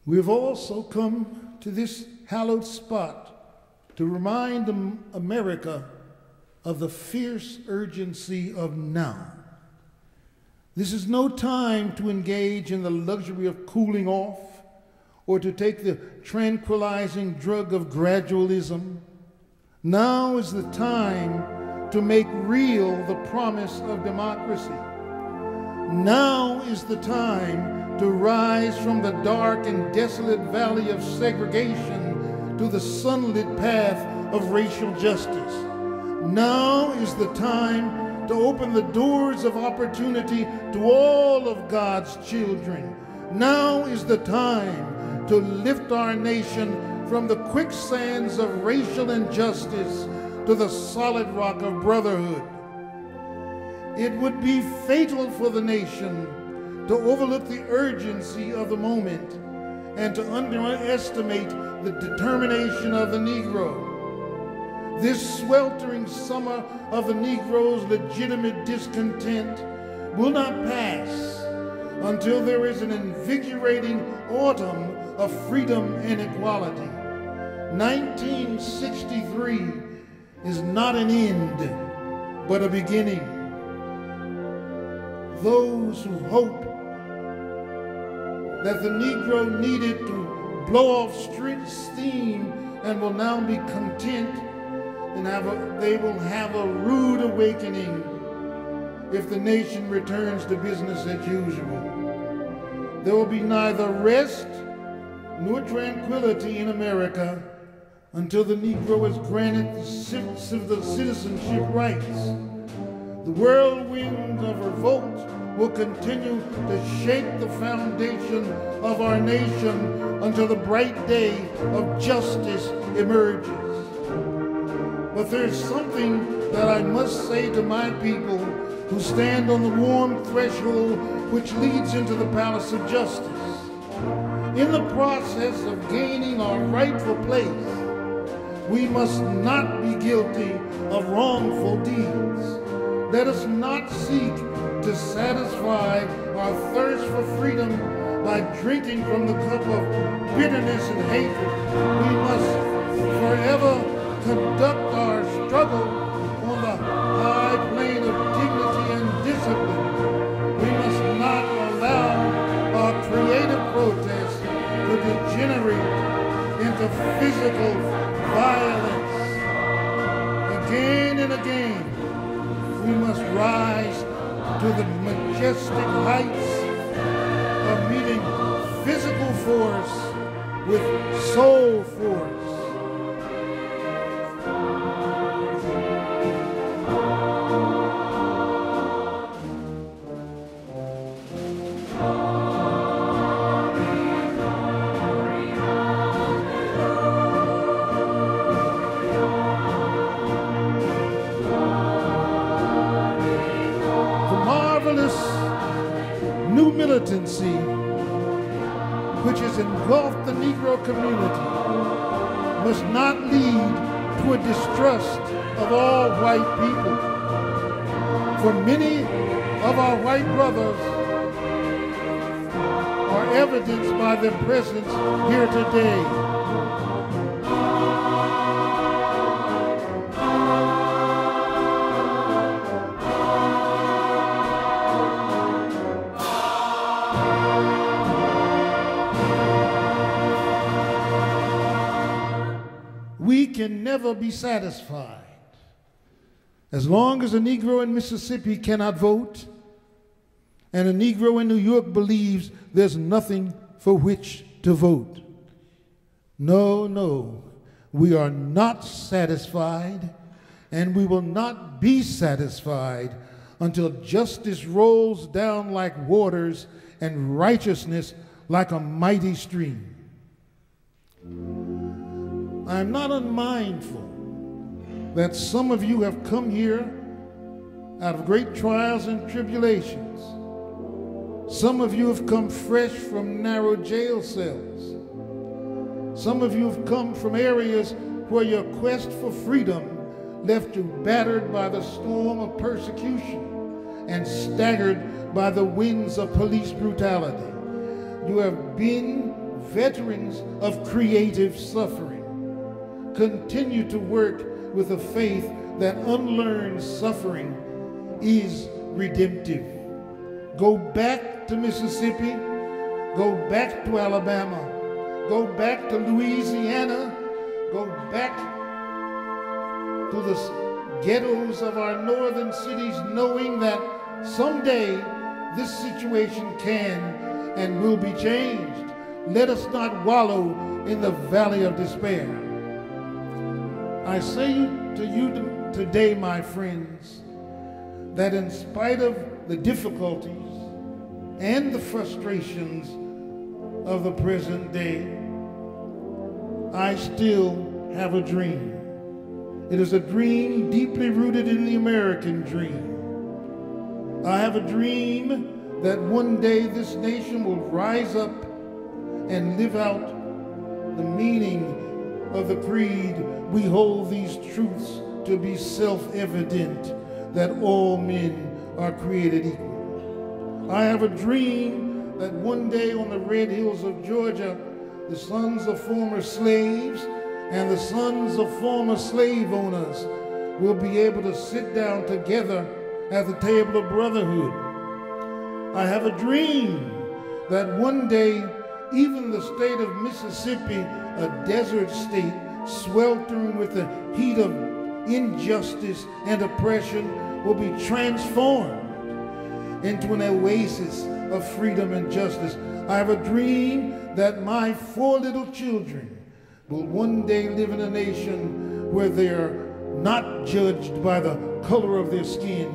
We've also come to this hallowed spot to remind America of the fierce urgency of now. This is no time to engage in the luxury of cooling off or to take the tranquilizing drug of gradualism. Now is the time to make real the promise of democracy. Now is the time to rise from the dark and desolate valley of segregation to the sunlit path of racial justice. Now is the time to open the doors of opportunity to all of God's children. Now is the time to lift our nation from the quicksands of racial injustice to the solid rock of brotherhood. It would be fatal for the nation to overlook the urgency of the moment and to underestimate the determination of the Negro. This sweltering summer of the Negro's legitimate discontent will not pass until there is an invigorating autumn of freedom and equality. 1963 is not an end, but a beginning. Those who hope that the Negro needed to blow off steam and will now be content, and they will have a rude awakening if the nation returns to business as usual. There will be neither rest nor tranquility in America until the Negro is granted the citizenship rights. The whirlwind of revolt will continue to shake the foundation of our nation until the bright day of justice emerges. But there's something that I must say to my people who stand on the warm threshold which leads into the palace of justice. In the process of gaining our rightful place, we must not be guilty of wrongful deeds. Let us not seek to satisfy our thirst for freedom by drinking from the cup of bitterness and hatred. We must forever conduct our struggle on the high plane of dignity and discipline. We must not allow our creative protest to degenerate into physical violence. Again and again, we must rise to the majestic heights of meeting physical force with soul force. Militancy which has engulfed the Negro community must not lead to a distrust of all white people. For many of our white brothers are evidenced by their presence here today. Can never be satisfied. As long as a Negro in Mississippi cannot vote and a Negro in New York believes there's nothing for which to vote. No, no, we are not satisfied, and we will not be satisfied until justice rolls down like waters and righteousness like a mighty stream. I am not unmindful that some of you have come here out of great trials and tribulations. Some of you have come fresh from narrow jail cells. Some of you have come from areas where your quest for freedom left you battered by the storm of persecution and staggered by the winds of police brutality. You have been veterans of creative suffering. Continue to work with a faith that unlearned suffering is redemptive. Go back to Mississippi, go back to Alabama, go back to Louisiana, go back to the ghettos of our northern cities, knowing that someday this situation can and will be changed. Let us not wallow in the valley of despair. I say to you today, my friends, that in spite of the difficulties and the frustrations of the present day, I still have a dream. It is a dream deeply rooted in the American dream. I have a dream that one day this nation will rise up and live out the meaning of the creed. We hold these truths to be self-evident, that all men are created equal. I have a dream that one day on the red hills of Georgia, the sons of former slaves and the sons of former slave owners will be able to sit down together at the table of brotherhood. I have a dream that one day even the state of Mississippi, a desert state sweltering with the heat of injustice and oppression, will be transformed into an oasis of freedom and justice. I have a dream that my 4 little children will one day live in a nation where they are not judged by the color of their skin,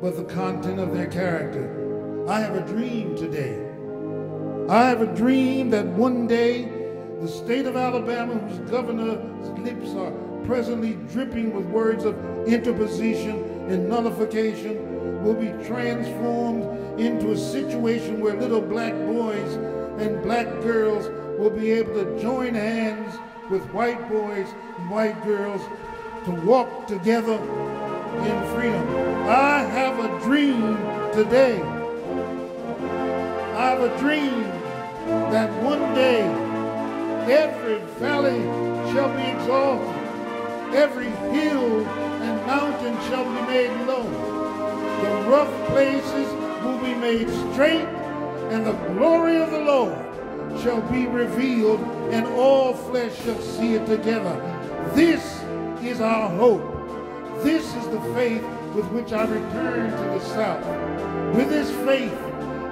but the content of their character. I have a dream today. I have a dream that one day the state of Alabama, whose governor's lips are presently dripping with words of interposition and nullification, will be transformed into a situation where little black boys and black girls will be able to join hands with white boys and white girls to walk together in freedom. I have a dream today. I have a dream that one day every valley shall be exalted, every hill and mountain shall be made low, the rough places will be made straight, and the glory of the Lord shall be revealed, and all flesh shall see it together. This is our hope. This is the faith with which I return to the South. With this faith,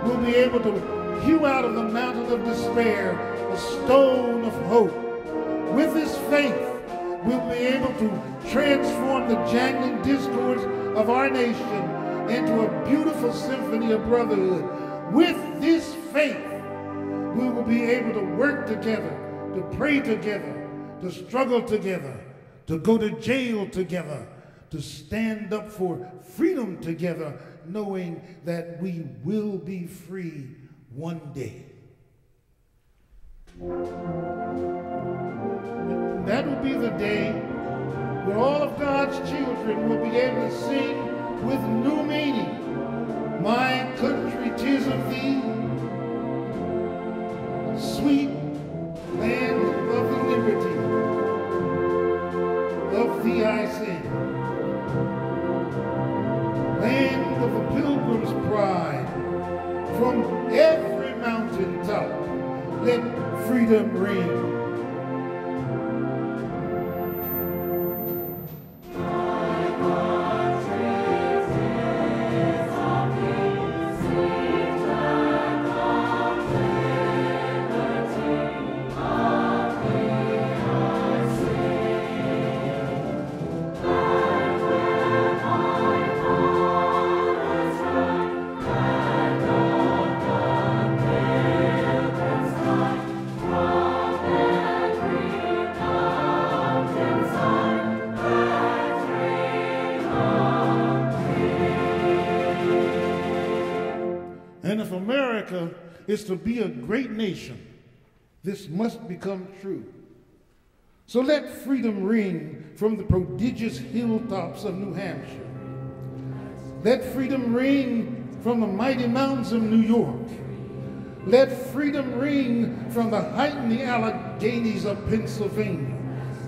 we'll be able to hew out of the mountain of despair a stone of hope. With this faith, we'll be able to transform the jangling discords of our nation into a beautiful symphony of brotherhood. With this faith, we will be able to work together, to pray together, to struggle together, to go to jail together, to stand up for freedom together, knowing that we will be free one day. That will be the day where all of God's children will be able to sing with new meaning, "My country, 'tis of thee, sweet land of the liberty, of thee I sing, land of the pilgrim's pride, from every mountain top, let freedom ring." And if America is to be a great nation, this must become true. So let freedom ring from the prodigious hilltops of New Hampshire. Let freedom ring from the mighty mountains of New York. Let freedom ring from the heightened Alleghenies of Pennsylvania.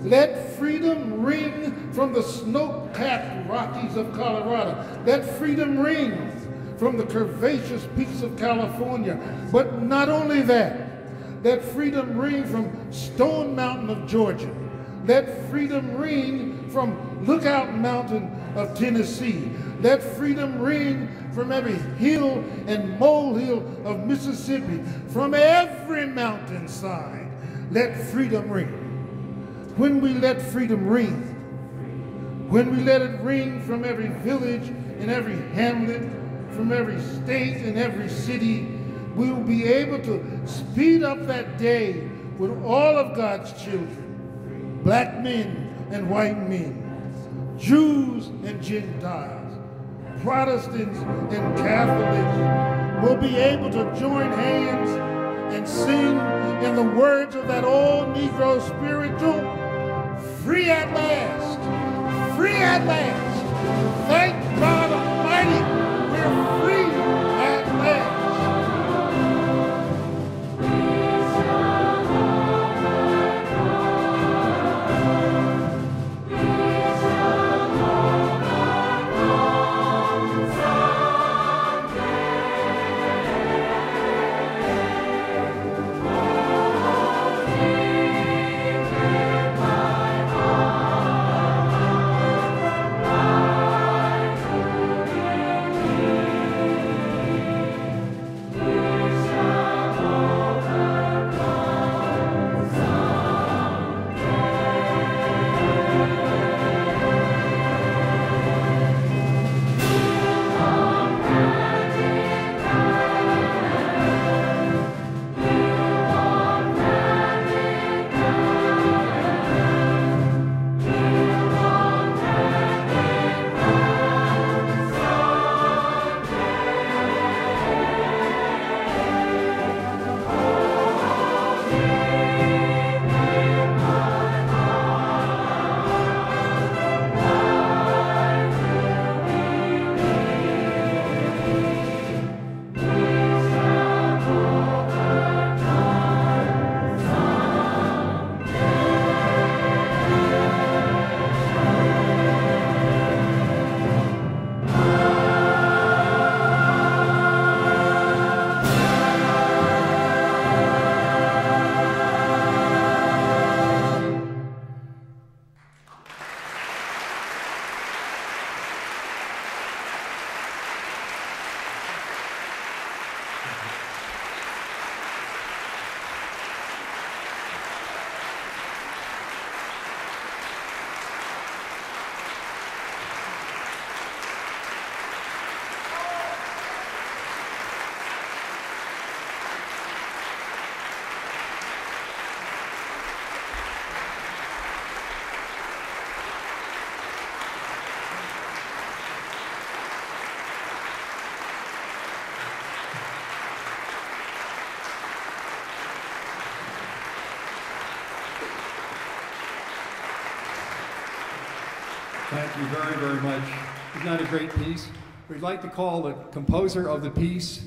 Let freedom ring from the snow-capped Rockies of Colorado. Let freedom ring from the curvaceous peaks of California. But not only that, let freedom ring from Stone Mountain of Georgia. Let freedom ring from Lookout Mountain of Tennessee. Let freedom ring from every hill and molehill of Mississippi, from every mountainside. Let freedom ring. When we let freedom ring, when we let it ring from every village and every hamlet, from every state and every city, we will be able to speed up that day when all of God's children, black men and white men, Jews and Gentiles, Protestants and Catholics, will be able to join hands and sing in the words of that old Negro spiritual, free at last, free at last. Thank God Almighty, we're free at last. Thank you very, very much. Isn't that a great piece? We'd like to call the composer of the piece,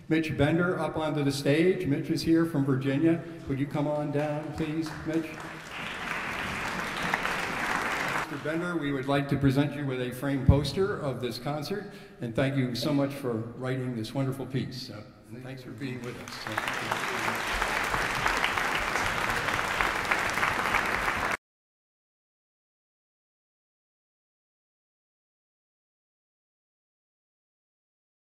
Mitch Bender, up onto the stage. Mitch is here from Virginia. Would you come on down, please, Mitch? Mr. Bender, we would like to present you with a framed poster of this concert, and thank you so much for writing this wonderful piece. So, thanks for being with us.